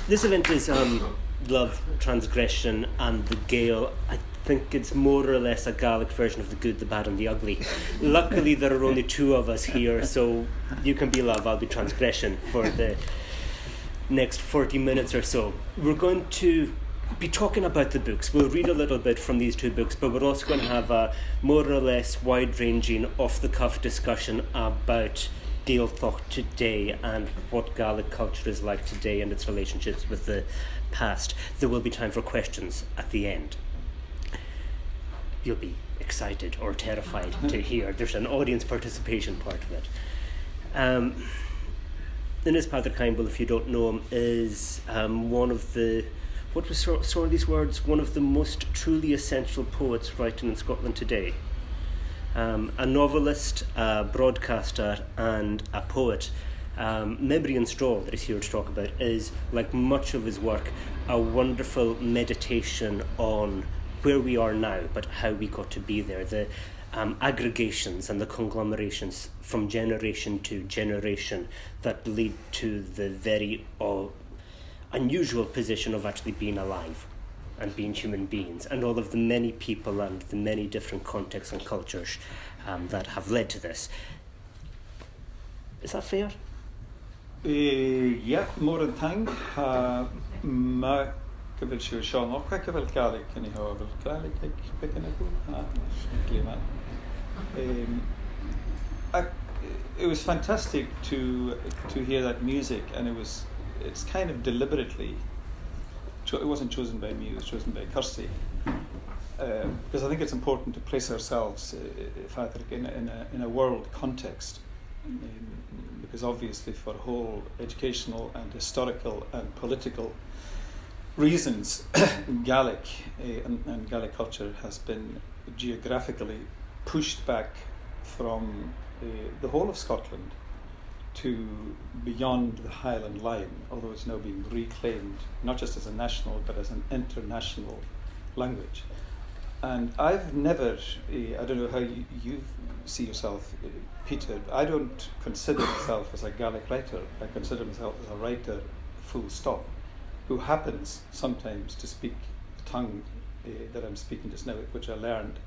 This event is Luath, Transgression and the Gael. I think it's more or less a Gaelic version of the good, the bad and the ugly. Luckily there are only two of us here, so you can be Luath, I'll be Transgression for the next 40 minutes or so. We're going to be talking about the books. We'll read a little bit from these two books, but we're also going to have a more or less wide-ranging, off-the-cuff discussion about Gaeltacht today and what Gaelic culture is like today and its relationships with the past. There will be time for questions at the end. You'll be excited or terrified to hear. There's an audience participation part of it. Innes Patrick Campbell, if you don't know him, is one of the, what was sort of these words, one of the most truly essential poets writing in Scotland today. A novelist, a broadcaster and a poet. Memory and Straw, that he's here to talk about, is, like much of his work, a wonderful meditation on where we are now, but how we got to be there. The aggregations and the conglomerations from generation to generation that lead to the very unusual position of actually being alive and being human beings, and all of the many people and the many different contexts and cultures that have led to this. Is that fair? Yeah, more than thing. Ma gyfer siw Sean och gyfer Gaelic yn ei hofel Gaelic begyn y It was fantastic to hear that music, and it's kind of deliberately. It wasn't chosen by me, it was chosen by Kirsty. Because I think it's important to place ourselves in a world context. Because obviously for whole educational and historical and political reasons, Gaelic and Gaelic culture has been geographically pushed back from the whole of Scotland to beyond the Highland line, although it's now being reclaimed, not just as a national, but as an international language. And I've never, I don't know how you see yourself, Peter, I don't consider myself as a Gaelic writer. I consider myself as a writer, full stop, who happens sometimes to speak the tongue that I'm speaking just now, which I learned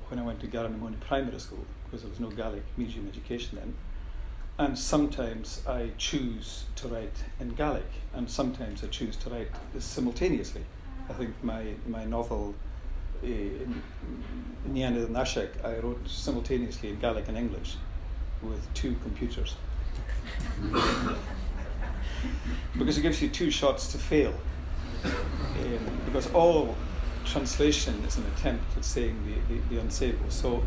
when I went to Garranamoni Primary School, because there was no Gaelic medium education then. And sometimes I choose to write in Gaelic, and sometimes I choose to write simultaneously. I think my novel, in the end of the Nashek, I wrote simultaneously in Gaelic and English with two computers. Because it gives you two shots to fail. Because all translation is an attempt at saying the unsayable. So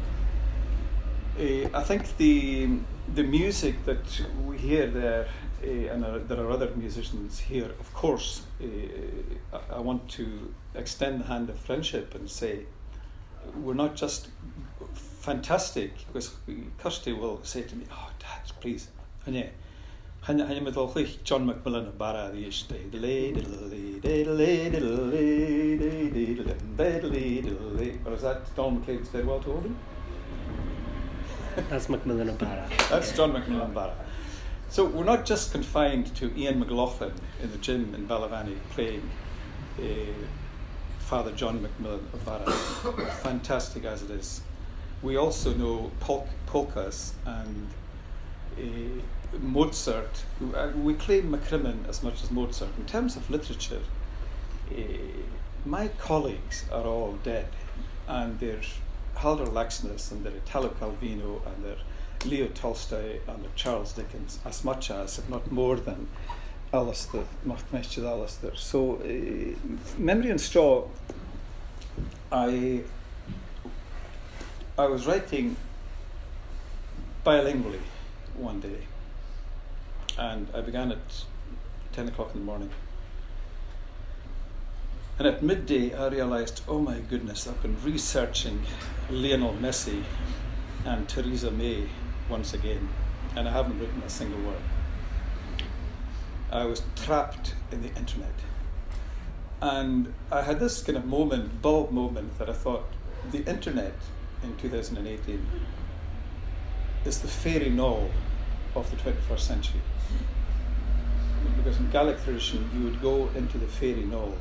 I think the music that we hear there, and there are other musicians here, of course, I want to extend the hand of friendship and say we're not just fantastic, because Kirsty will say to me, "Oh, Dad, please, John Macmillan of Barra the Ish, or is that Don McLean's Farewell to Odin?" That's Macmillan O'Bara. That's John Macmillan O'Bara. So we're not just confined to Ian McLaughlin in the gym in Ballyvanny playing Father John Macmillan O'Bara, fantastic as it is. We also know polkas and Mozart. We claim Maccrimmon as much as Mozart. In terms of literature, my colleagues are all dead, and they're Haldor Laxness and they're Italo Calvino and they're Leo Tolstoy and they're Charles Dickens, as much as, if not more than, Alistair, Machmeshchad Alistair. So, Memory and Straw, I was writing bilingually one day, and I began at 10 o'clock in the morning. And at midday, I realised, oh my goodness, I've been researching Lionel Messi and Theresa May once again, and I haven't written a single word. I was trapped in the internet. And I had this kind of bulb moment, that I thought, the internet in 2018 is the fairy knoll of the 21st century. Because in Gaelic tradition, you would go into the fairy knoll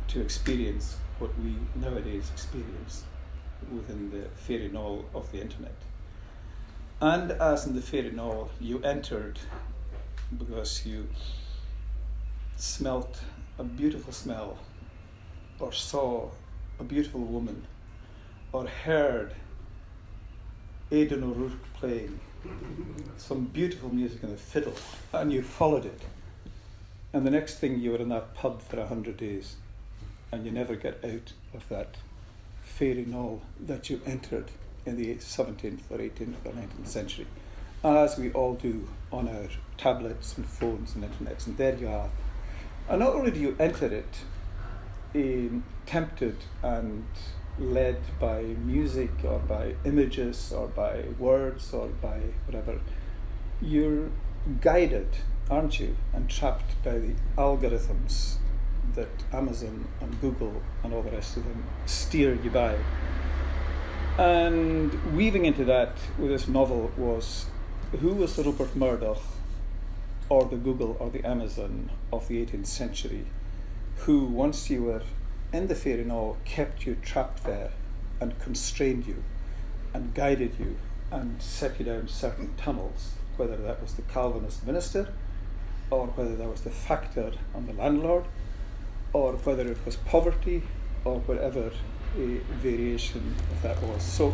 to experience what we nowadays experience within the fairy knoll of the internet. And as in the fairy knoll, you entered because you smelt a beautiful smell, or saw a beautiful woman, or heard Aidan O'Rourke playing some beautiful music on the fiddle, and you followed it. And the next thing, you were in that pub for 100 days. And you never get out of that fairy knoll that you entered in the 17th or 18th or 19th century, as we all do on our tablets and phones and internets, and there you are. And not only do you enter it tempted and led by music or by images or by words or by whatever, you're guided, aren't you, and trapped by the algorithms that Amazon and Google and all the rest of them steer you by. And weaving into that with this novel was, who was the Rupert Murdoch or the Google or the Amazon of the 18th century, who, once you were in the fairy knoll, kept you trapped there and constrained you and guided you and set you down certain tunnels, whether that was the Calvinist minister or whether that was the factor and the landlord, or whether it was poverty, or whatever variation of that was. So,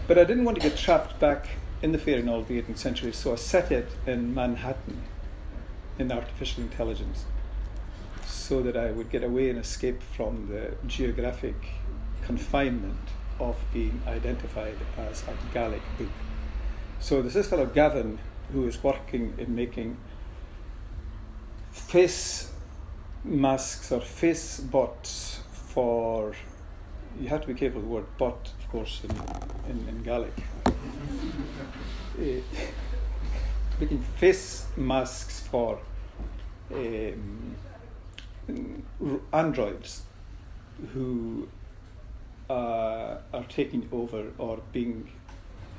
but I didn't want to get trapped back in the fairy knoll of the 18th century, so I set it in Manhattan, in artificial intelligence, so that I would get away and escape from the geographic confinement of being identified as a Gaelic book. So there's this fellow Gavin who is working in making face masks or face bots for, you have to be careful of the word bot, of course, in Gaelic. Making face masks for androids who are taking over or being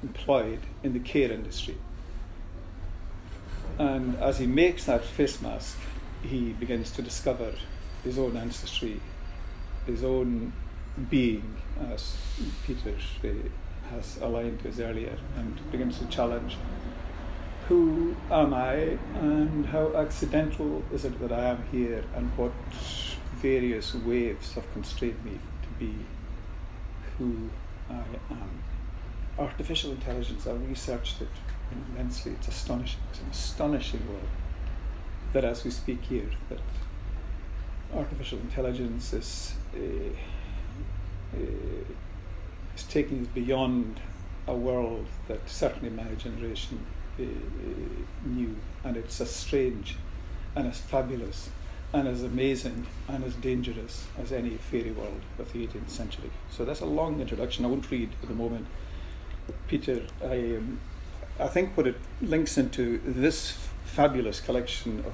employed in the care industry. And as he makes that face mask, he begins to discover his own ancestry, his own being, as Peter has aligned to us earlier, and begins to challenge, who am I and how accidental is it that I am here, and what various waves have constrained me to be who I am. Artificial intelligence, I researched it immensely. It's astonishing. It's an astonishing world. That as we speak here, that artificial intelligence is taking us beyond a world that certainly my generation knew, and it's as strange and as fabulous and as amazing and as dangerous as any fairy world of the 18th century. So that's a long introduction. I won't read at the moment. Peter, I think what it links into this fabulous collection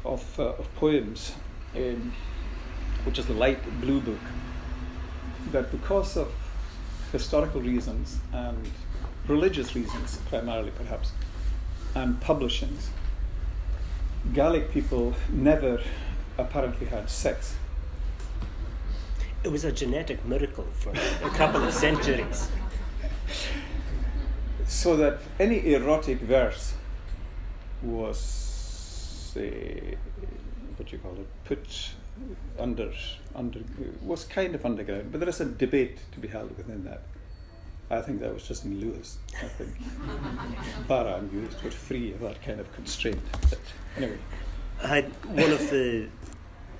of poems, which is the Light Blue Book, that because of historical reasons and religious reasons, primarily perhaps, and publishings, Gaelic people never apparently had sex. It was a genetic miracle for a couple of centuries. So that any erotic verse was, put under, was kind of underground. But there is a debate to be held within that. I think that was just in Luath. I think bara and used were free of that kind of constraint. But anyway. One of the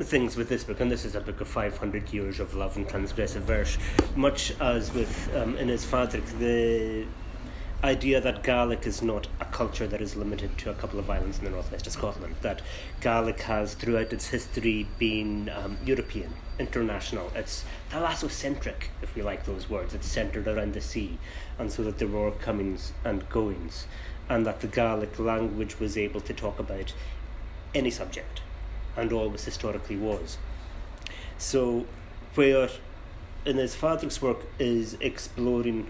things with this book, and this is a book of 500 years of love and transgressive verse, much as with in his father, the idea that Gaelic is not a culture that is limited to a couple of islands in the northwest of Scotland, that Gaelic has throughout its history been European, international. It's thalassocentric, if we like those words. It's centred around the sea, and so that there were comings and goings, and that the Gaelic language was able to talk about any subject, and always historically was. So where in his father's work is exploring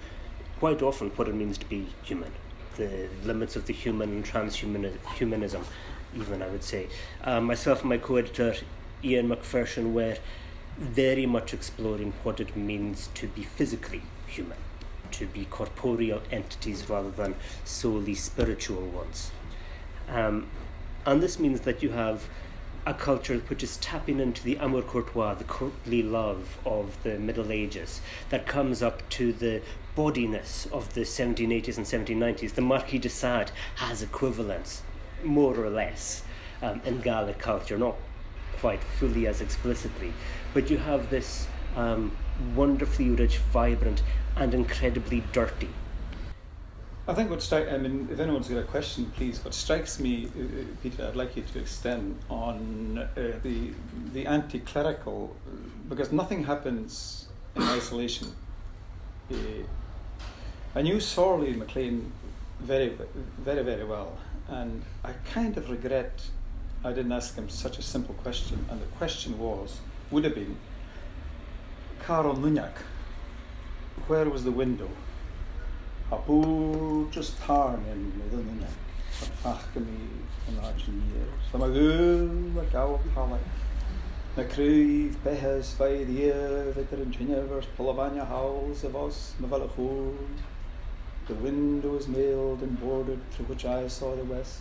quite often what it means to be human, the limits of the human and transhumanism, even I would say. Myself and my co-editor Ian McPherson were very much exploring what it means to be physically human, to be corporeal entities rather than solely spiritual ones. And this means that you have a culture which is tapping into the amour courtois, the courtly love of the Middle Ages, that comes up to the bodiness of the 1780s and 1790s. The Marquis de Sade has equivalents, more or less, in Gaelic culture, not quite fully as explicitly, but you have this wonderfully rich, vibrant, and incredibly dirty. I think if anyone's got a question, please, what strikes me, Peter, I'd like you to extend on the anti-clerical, because nothing happens in isolation. I knew Sorley MacLean very, very, very well, and I kind of regret I didn't ask him such a simple question, and the question would have been, Carol Nunyak, where was the window? Abu just tarn in the Nunyak, but Fachgami and Archie, some of the Gael Pala. Na Cruiv, Behas, by the year, Vicar and Juniors, Pulavanya Howls of us, Navalachur. The window is nailed and boarded through which I saw the west.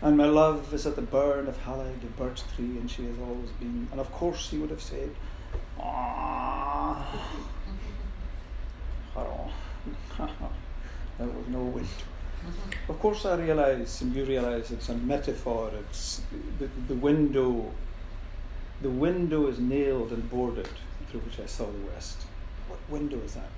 And my love is at the burn of Hallag, the birch tree, and she has always been. And of course he would have said, there was no wind. Of course I realise, and you realise, it's a metaphor. It's the window. The window is nailed and boarded through which I saw the west. What window is that?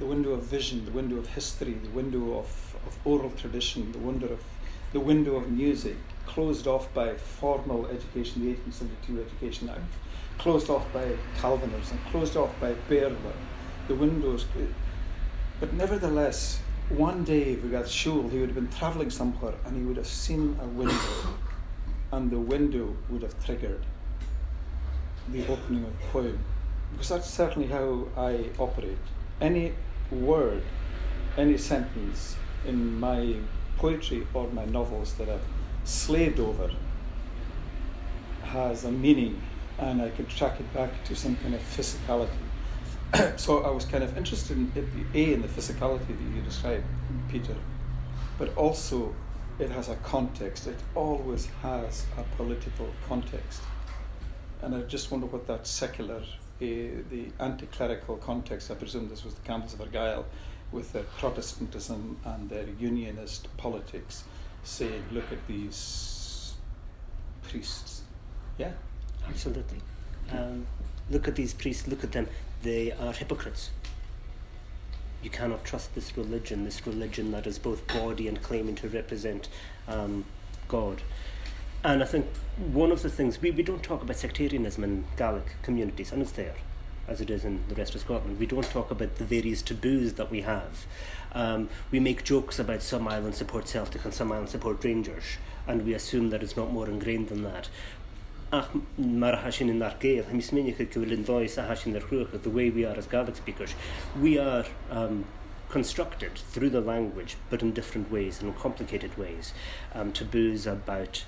The window of vision, the window of history, the window of oral tradition, the window of music, closed off by formal education, the 1872 Education Act, closed off by Calvinism, closed off by Bearler. The windows, but nevertheless, one day we got Shul, he would have been travelling somewhere and he would have seen a window, and the window would have triggered the opening of the poem, because that's certainly how I operate. Any word, any sentence in my poetry or my novels that I've slaved over has a meaning, and I can track it back to some kind of physicality. So I was kind of interested in the physicality that you described, Peter, but also it has a context. It always has a political context. And I just wonder what that secular, the anti-clerical context, I presume this was the Campbells of Gael, with their Protestantism and their unionist politics, saying, look at these priests. Yeah? Absolutely. Look at these priests, look at them. They are hypocrites. You cannot trust this religion that is both bawdy and claiming to represent God. And I think one of the things, we don't talk about sectarianism in Gaelic communities, and it's there, as it is in the rest of Scotland. We don't talk about the various taboos that we have. We make jokes about some islands support Celtic and some islands support Rangers, and we assume that it's not more ingrained than that. ach mar hashin in Gael, the way we are as Gaelic speakers, we are constructed through the language, but in different ways, in complicated ways. Taboos about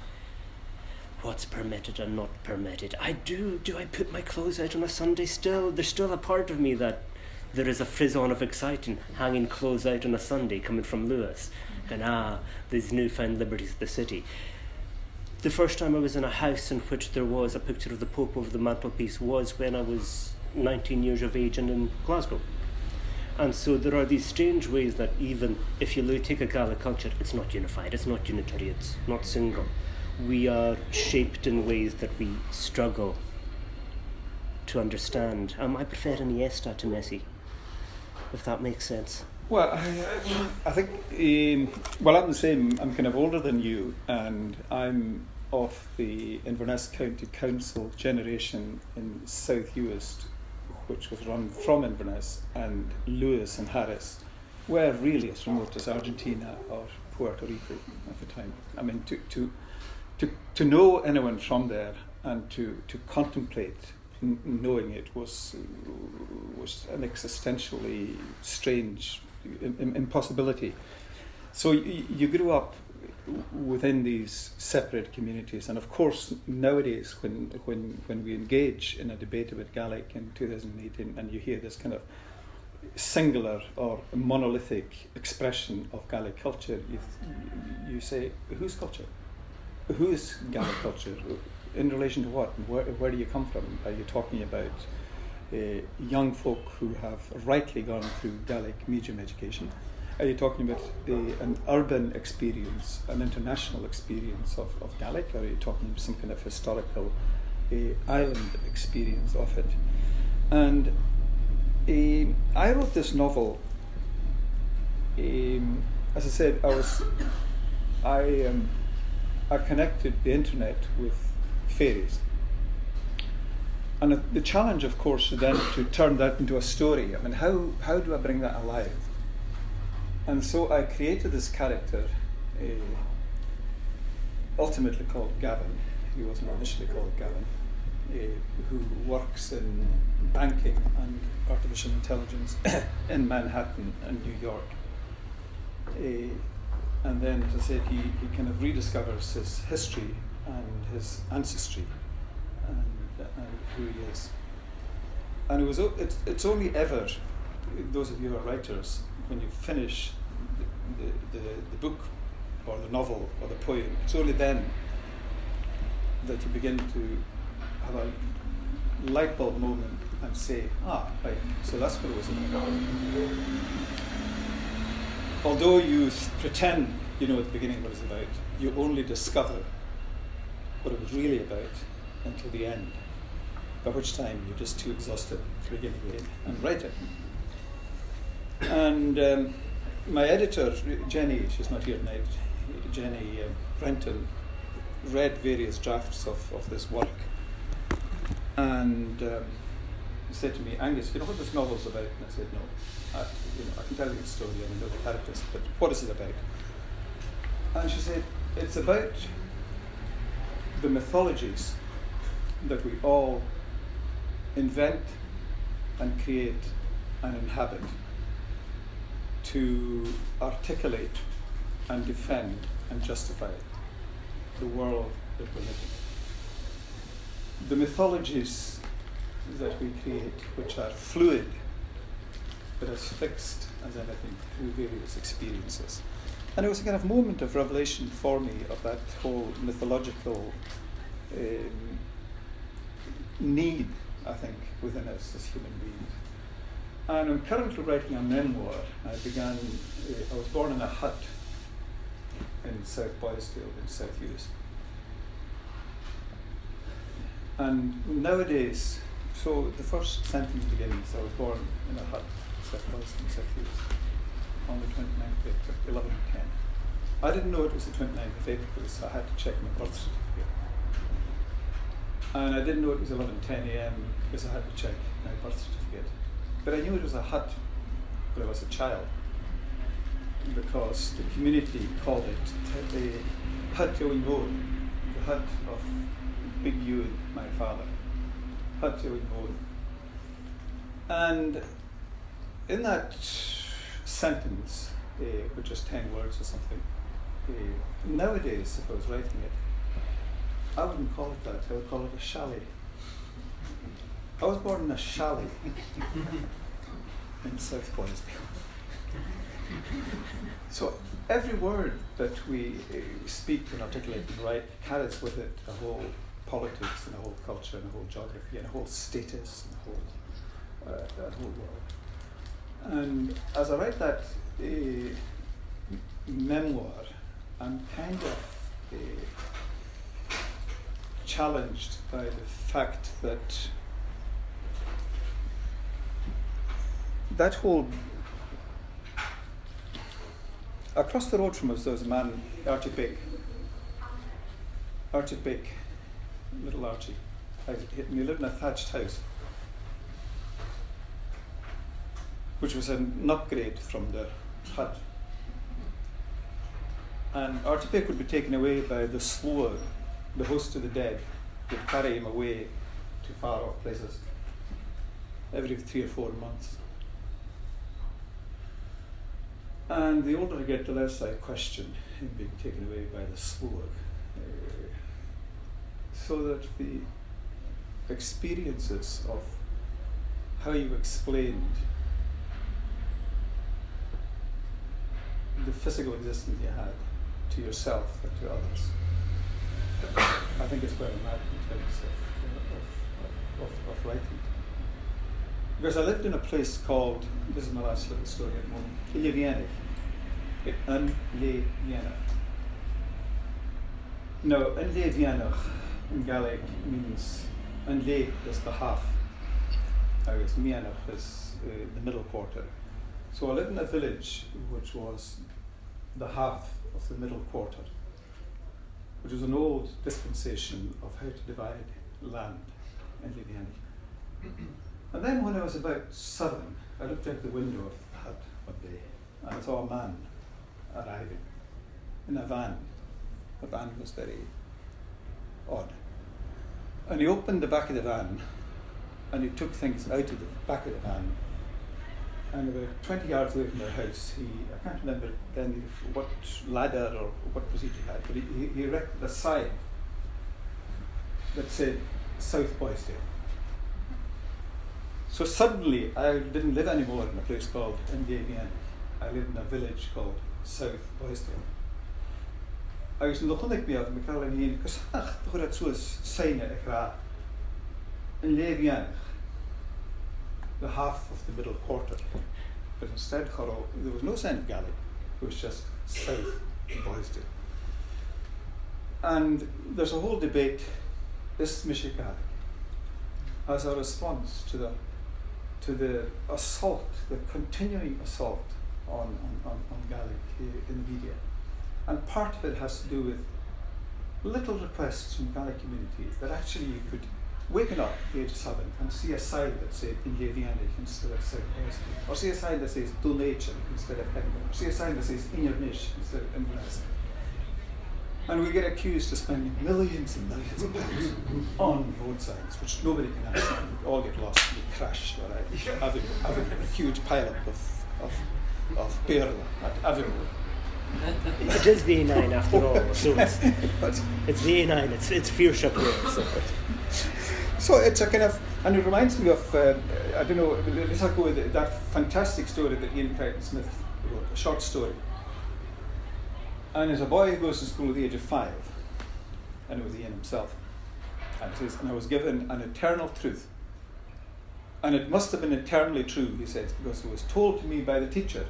what's permitted and not permitted. Do I put my clothes out on a Sunday still? There's still a part of me that there is a frisson of exciting hanging clothes out on a Sunday coming from Luath. And these newfound liberties of the city. The first time I was in a house in which there was a picture of the Pope over the mantelpiece was when I was 19 years of age and in Glasgow. And so there are these strange ways that even if you take a Gaelic culture, it's not unified, it's not unitary, it's not single. We are shaped in ways that we struggle to understand. I prefer an Iesta to Messi, if that makes sense. Well, I think, I'm the same. I'm kind of older than you, and I'm of the Inverness County Council generation in South Uist, which was run from Inverness, and Lewis and Harris were really as remote as Argentina or Puerto Rico at the time. I mean, to know anyone from there and to contemplate knowing it was an existentially strange impossibility. So you grew up within these separate communities, and of course nowadays when we engage in a debate about Gaelic in 2018 and you hear this kind of singular or monolithic expression of Gaelic culture, you say, whose culture? Whose Gaelic culture? In relation to what? Where do you come from? Are you talking about young folk who have rightly gone through Gaelic medium education? Are you talking about an urban experience, an international experience of Gaelic? Or are you talking about some kind of historical island experience of it? And I wrote this novel. As I said, I connected the internet with fairies. And the challenge, of course, is then to turn that into a story. I mean, how do I bring that alive? And so I created this character, ultimately called Gavin. He wasn't initially called Gavin, who works in banking and artificial intelligence in Manhattan and New York. And then, as I said, he kind of rediscovers his history and his ancestry and who he is. And it's only ever, those of you who are writers, when you finish the book or the novel or the poem, it's only then that you begin to have a light bulb moment and say, right, so that's what it was about. Although you pretend you know at the beginning what it's about, you only discover what it was really about until the end, by which time you're just too exhausted to begin again and write it. And my editor, Jenny, she's not here tonight, Jenny Brenton, read various drafts of this work and said to me, Angus, you know what this novel's about? And I said, no. I can tell you the story and I know the characters, but what is it about? And she said, it's about the mythologies that we all invent and create and inhabit to articulate and defend and justify the world that we live in. The mythologies that we create, which are fluid, but as fixed as anything through various experiences. And it was a kind of moment of revelation for me of that whole mythological need, I think, within us as human beings. And I'm currently writing a memoir. I was born in a hut in South Boisdale in South Uist. And nowadays, so the first sentence begins, I was born in a hut in South Boisdale in South Uist on the 29th of April, 11:10. I didn't know it was the 29th of April, so I had to check my birth certificate. And I didn't know it was 11:10 a.m. because I had to check my birth certificate. But I knew it was a hut when I was a child, because the community called it the hut Owen Road, the hut of Big Ewan, my father. Hat Ewan Moon. And in that sentence, which is 10 words or something, nowadays, if I was writing it, I wouldn't call it that. I would call it a chalet. I was born in a chalet in South Boysdale. So every word that we speak and articulate and write carries with it a whole politics and a whole culture and a whole geography and a whole status and a whole world. And as I write that memoir, I'm kind of challenged by the fact that that whole across the road from us there was a man, Archie Big, little Archie. He lived in a thatched house, which was an upgrade from the hut. And Archie Big would be taken away by the slower, the host of the dead would carry him away to far off places every 3 or 4 months. And the older I get, the less I question him being taken away by the slower. So that the experiences of how you explained the physical existence you had to yourself and to others, I think is where I'm at in terms of writing. Because I lived in a place called, this is my last little story at the moment, Luath. Now, Luath in Gaelic means, Luath is the half, whereas Mianach is the middle quarter. So I lived in a village which was the half of the middle quarter, which was an old dispensation of how to divide land in Luath. And then when I was about 7, I looked out the window of the hut one day and I saw a man arriving in a van. The van was very odd. And he opened the back of the van and he took things out of the back of the van. And about 20 yards away from their house, I can't remember then what ladder or what procedure he had, but he erected a sign that said South Boysdale. So suddenly, I didn't live anymore in a place called Luath. I lived in a village called South Boysdale. I was in the Hunnic Beard in Carolyn Heen, because I thought it was sign at in Luath, the half of the middle quarter. But instead, there was no sign of Gaelic, it was just South Boysdale. And there's a whole debate, is Mishi Gaelic, as a response to the assault, the continuing assault on Gaelic in the media. And part of it has to do with little requests from the Gaelic community that actually you could wake up at the age of 7 and see a sign that said in Luath instead of South Boysdale, or see a sign that says Donation instead of Edinburgh, or see a sign that says Innernish instead of Inverness. And we get accused of spending millions and millions of pounds on road signs, which nobody can understand. We all get lost and we crash, right? Having a huge pile-up of Berla at Avenue. It is the A9 after all, so it's the A9, it's Fearship Road. So it's a kind of, and it reminds me of, I don't know, let's go with that fantastic story that Ian Crichton Smith wrote, a short story. And as a boy who goes to school at the age of 5, and it was Ian himself, and it says, and I was given an eternal truth. And it must have been eternally true, he says, because it was told to me by the teacher,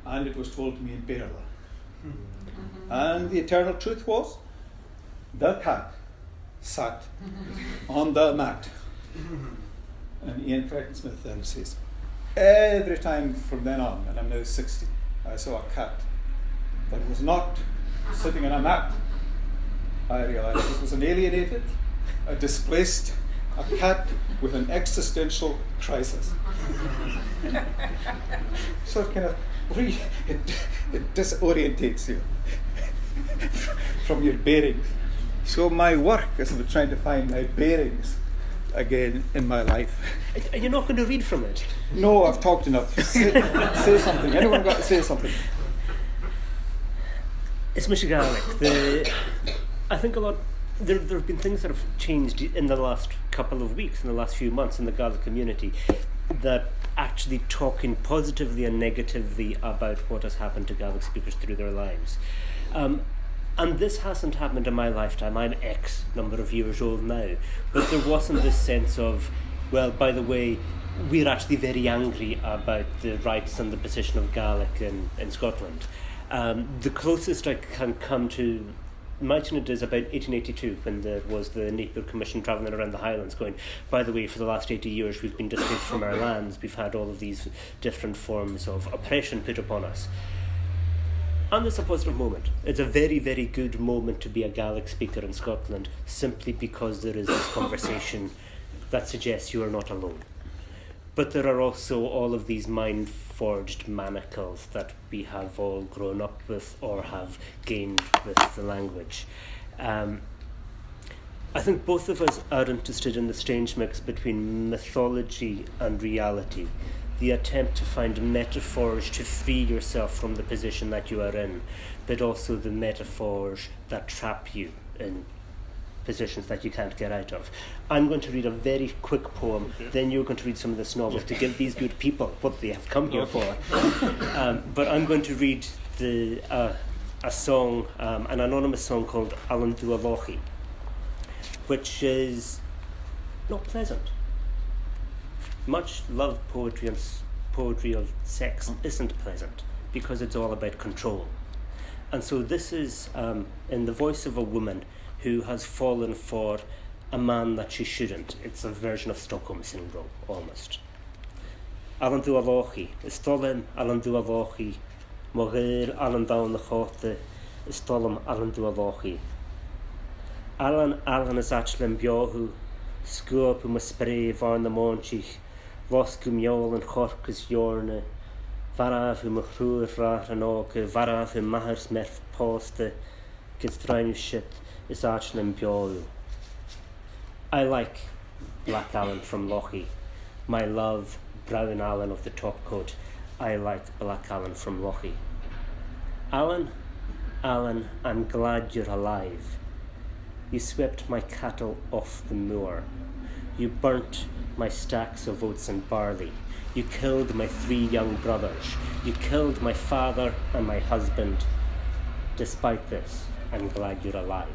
and it was told to me in Berla. And the eternal truth was, the cat sat on the mat. And Ian Crichton Smith then says, every time from then on, and I'm now 60, I saw a cat that was not sitting on a mat. I realised this was an alienated, a displaced, a cat with an existential crisis. So it kind of it disorientates you from your bearings So my work is about trying to find my bearings again in my life. Are you not going to read from it? No, I've talked enough. Say something. Anyone got to say something? It's Mr. Gaelic. I think a lot. There have been things that have changed in the last couple of weeks, in the last few months in the Gaelic community, that actually talking positively and negatively about what has happened to Gaelic speakers through their lives. And this hasn't happened in my lifetime. I'm X number of years old now. But there wasn't this sense of, well, by the way, we're actually very angry about the rights and the position of Gaelic in Scotland. The closest I can come to imagine it is about 1882, when there was the Napier Commission travelling around the Highlands going, by the way, for the last 80 years we've been displaced from our lands, we've had all of these different forms of oppression put upon us. And it's a positive moment. It's a very, very good moment to be a Gaelic speaker in Scotland, simply because there is this conversation that suggests you are not alone. But there are also all of these mind-forged manacles that we have all grown up with or have gained with the language. I think both of us are interested in the strange mix between mythology and reality, the attempt to find metaphors to free yourself from the position that you are in, but also the metaphors that trap you in positions that you can't get out of. I'm going to read a very quick poem, then you're going to read some of this novel to give these good people what they have come here for. But I'm going to read a song, an anonymous song called Alan Dualochi, which is not pleasant. Much love poetry and poetry of sex isn't pleasant, because it's all about control. And so this is in the voice of a woman who has fallen for a man that she shouldn't. It's a version of Stockholm Syndrome, almost. Alan Dualochi, Stolim Alan Dualochi, Mogir Alan Down the Chote, Stolim Alan Dualochi. Alan is actually Biohu, Scoop my spray varn the Monchich, Voscum Yol and Chorkus Yorne, Varav who Machrur Rat and Oke, Varav who Mahers Meth Poste, gets trying shit. Is actually Biohu. I like Black Alan from Lochie. My love, Brown Alan of the top coat. I like Black Alan from Lochie. Alan, I'm glad you're alive. You swept my cattle off the moor. You burnt my stacks of oats and barley. You killed my 3 young brothers. You killed my father and my husband. Despite this, I'm glad you're alive.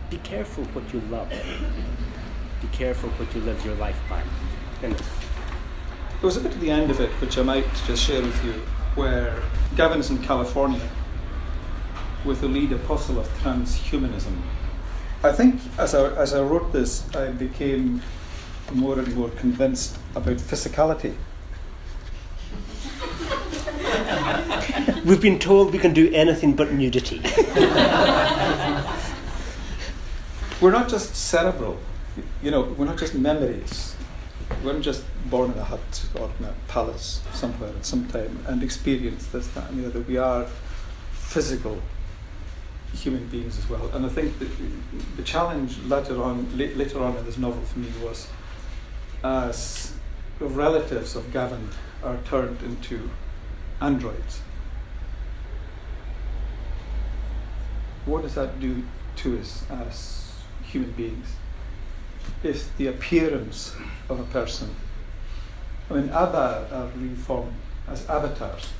Be careful what you love. Be careful what you live your life by. There was a bit at the end of it, which I might just share with you, where Gavin is in California with the lead apostle of transhumanism. I think as I wrote this, I became more and more convinced about physicality. We've been told we can do anything but nudity. We're not just cerebral, we're not just memories. We weren't just born in a hut or in a palace somewhere at some time and experienced this, that, and the other. We are physical human beings as well. And I think that the challenge later on in this novel for me was, as the relatives of Gavin are turned into androids, what does that do to us as human beings? If the appearance of a person, Abba are reformed as avatars.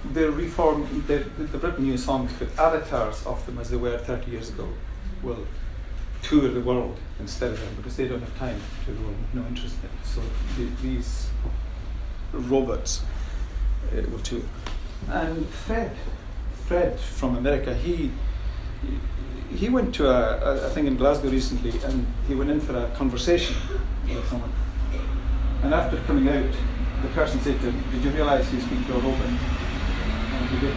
They're reformed, they've written new songs, but avatars of them as they were 30 years ago will tour the world instead of them, because they don't have time to go, no interest in it. So these robots will tour. And Fred from America, he went to a thing in Glasgow recently, and he went in for a conversation with someone. And after coming out, the person said to him, "Did you realise you speak to a robot?" And he did.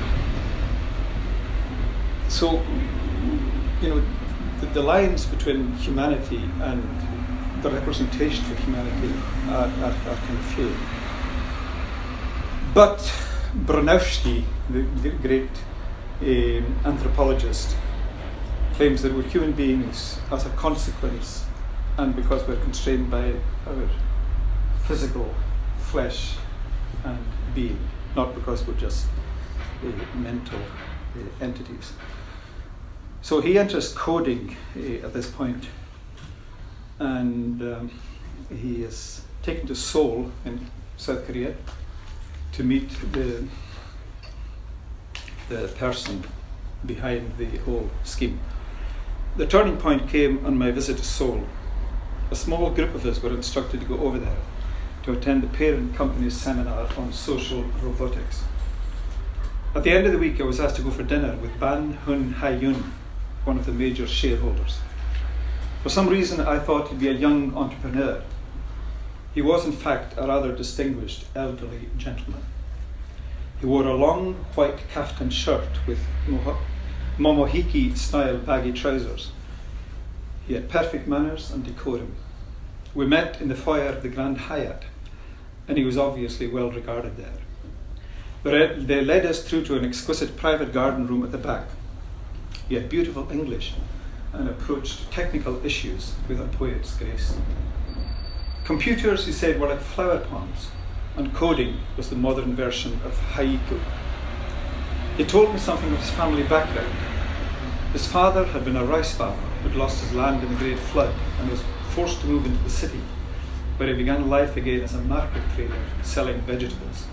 So, the lines between humanity and the representation of humanity are kind of fluid. But Bronowski, the great anthropologist, claims that we're human beings as a consequence and because we're constrained by our physical flesh and being, not because we're just mental entities. So he enters coding at this point, and he is taken to Seoul in South Korea to meet the person behind the whole scheme. The turning point came on my visit to Seoul. A small group of us were instructed to go over there to attend the parent company's seminar on social robotics. At the end of the week, I was asked to go for dinner with Ban Hun Hai-yun, one of the major shareholders. For some reason, I thought he'd be a young entrepreneur. He was, in fact, a rather distinguished elderly gentleman. He wore a long white kaftan shirt with Momohiki-style baggy trousers. He had perfect manners and decorum. We met in the foyer of the Grand Hyatt, and he was obviously well regarded there. They led us through to an exquisite private garden room at the back. He had beautiful English and approached technical issues with a poet's grace. Computers, he said, were like flower ponds, and coding was the modern version of haiku. He told me something of his family background. His father had been a rice farmer who'd lost his land in the Great Flood and was forced to move into the city, where he began life again as a market trader selling vegetables.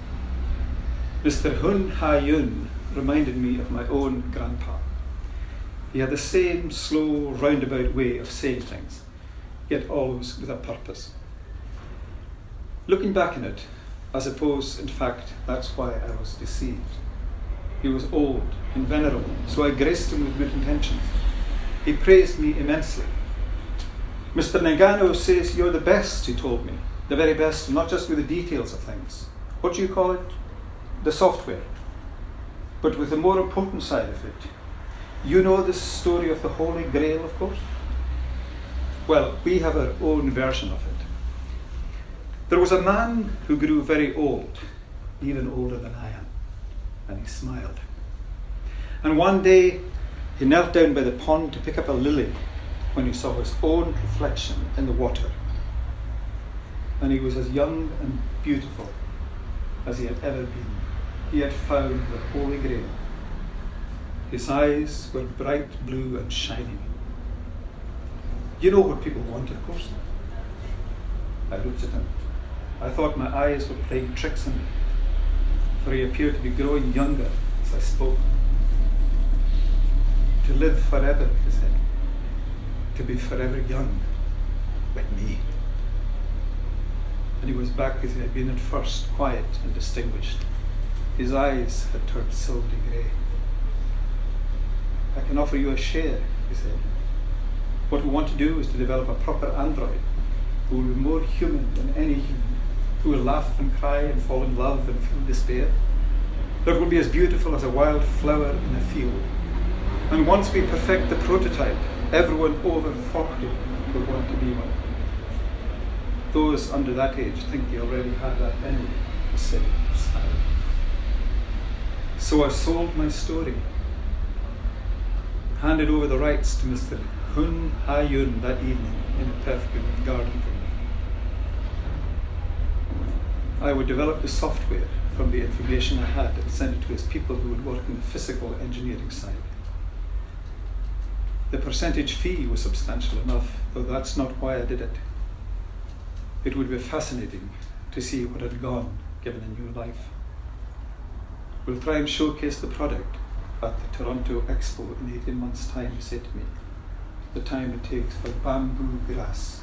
Mr. Hun Ha-yun reminded me of my own grandpa. He had the same slow, roundabout way of saying things, yet always with a purpose. Looking back on it, I suppose, in fact, that's why I was deceived. He was old and venerable, so I graced him with good intentions. He praised me immensely. Mr. Nagano says you're the best, he told me. The very best, not just with the details of things. What do you call it? The software. But with the more important side of it. You know the story of the Holy Grail, of course? Well, we have our own version of it. There was a man who grew very old, even older than I am, and he smiled. And one day, he knelt down by the pond to pick up a lily when he saw his own reflection in the water. And he was as young and beautiful as he had ever been. He had found the Holy Grail. His eyes were bright blue and shining. You know what people want, of course. I looked at him. I thought my eyes were playing tricks on me, for he appeared to be growing younger as I spoke. To live forever, he said. To be forever young, like me. And he was back as he had been at first, quiet and distinguished. His eyes had turned silvery grey. I can offer you a share, he said. What we want to do is to develop a proper android who will be more human than any human, who will laugh and cry and fall in love and feel despair, that will be as beautiful as a wild flower in a field. And once we perfect the prototype, everyone over 40 will want to be one. Those under that age think they already have that anyway, he said, smiling. So I sold my story, handed over the rights to Mr. Hun Ha-yun that evening in a perfect garden room. I would develop the software from the information I had and send it to his people who would work in the physical engineering side. The percentage fee was substantial enough, though that's not why I did it. It would be fascinating to see what had gone given a new life. We'll try and showcase the product at the Toronto Expo in 18 months' time, he said to me. The time it takes for bamboo grass